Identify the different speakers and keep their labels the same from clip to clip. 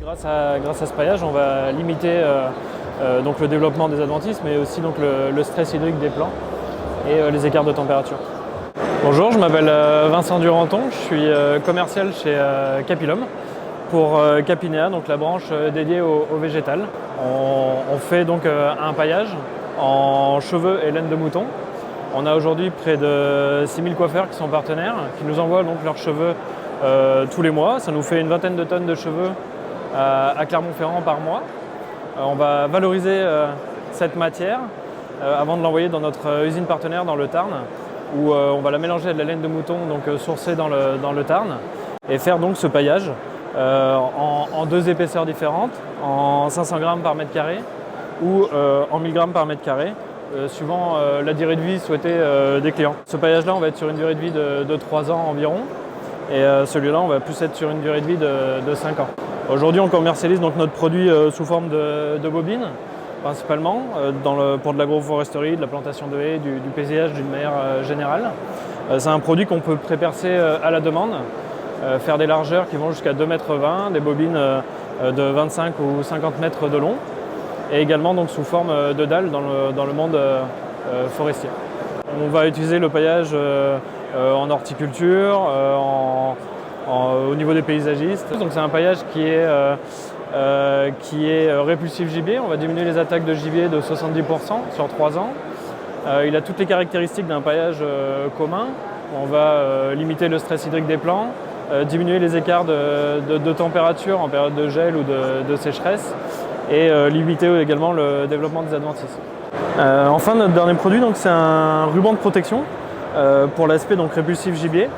Speaker 1: Grâce à ce paillage, on va limiter donc le développement des adventices, mais aussi donc le stress hydrique des plants et les écarts de température. Bonjour, je m'appelle Vincent Duranton, je suis commercial chez Capilum pour Capinea, donc la branche dédiée au végétal. On fait donc un paillage en cheveux et laine de mouton. On a aujourd'hui près de 6000 coiffeurs qui sont partenaires, qui nous envoient donc leurs cheveux tous les mois. Ça nous fait une vingtaine de tonnes de cheveux à Clermont-Ferrand par mois. On va valoriser cette matière avant de l'envoyer dans notre usine partenaire dans le Tarn, où on va la mélanger à de la laine de mouton donc sourcée dans le Tarn et faire donc ce paillage en deux épaisseurs différentes, en 500 grammes par mètre carré ou en 1000 grammes par mètre carré, suivant la durée de vie souhaitée des clients. Ce paillage-là, on va être sur une durée de vie de 3 ans environ, et celui-là, on va plus être sur une durée de vie de 5 ans. Aujourd'hui, on commercialise donc notre produit sous forme de bobines, principalement, pour de l'agroforesterie, de la plantation de haies, du paysage d'une manière générale. C'est un produit qu'on peut prépercer à la demande, faire des largeurs qui vont jusqu'à 2,20 m, des bobines de 25 ou 50 mètres de long, et également donc sous forme de dalles dans le monde forestier. On va utiliser le paillage en horticulture, au niveau des paysagistes. Donc c'est un paillage qui est répulsif gibier. On va diminuer les attaques de gibier de 70% sur 3 ans. Il a toutes les caractéristiques d'un paillage commun. On va limiter le stress hydrique des plants, diminuer les écarts de température en période de gel ou de sécheresse, et limiter également le développement des adventices. Enfin, notre dernier produit, c'est un ruban de protection pour l'aspect donc répulsif gibier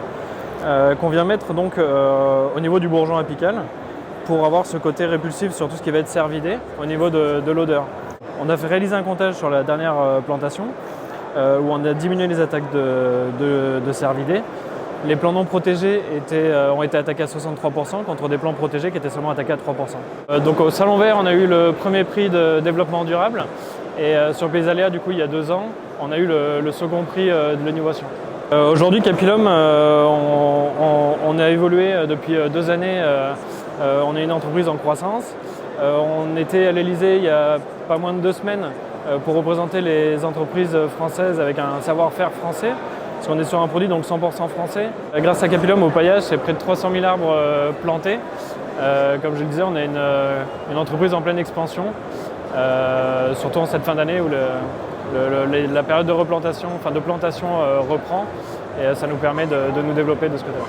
Speaker 1: qu'on vient mettre donc au niveau du bourgeon apical pour avoir ce côté répulsif sur tout ce qui va être cervidé au niveau de l'odeur. On a fait réaliser un comptage sur la dernière plantation où on a diminué les attaques de cervidés. Les plants non protégés ont été attaqués à 63% contre des plants protégés qui étaient seulement attaqués à 3%. Donc au Salon Vert, on a eu le premier prix de développement durable, et sur Paysalia, du coup, il y a 2 ans, on a eu le second prix de l'innovation. Aujourd'hui, Capilum, on a évolué depuis 2 années. On est une entreprise en croissance. On était à l'Elysée il y a pas moins de 2 semaines pour représenter les entreprises françaises avec un savoir-faire français. Parce qu'on est sur un produit donc 100% français. Grâce à Capilum, au paillage, c'est près de 300 000 arbres plantés. Comme je le disais, on est une entreprise en pleine expansion, surtout en cette fin d'année où la période de replantation, de plantation reprend, et ça nous permet de nous développer de ce côté-là.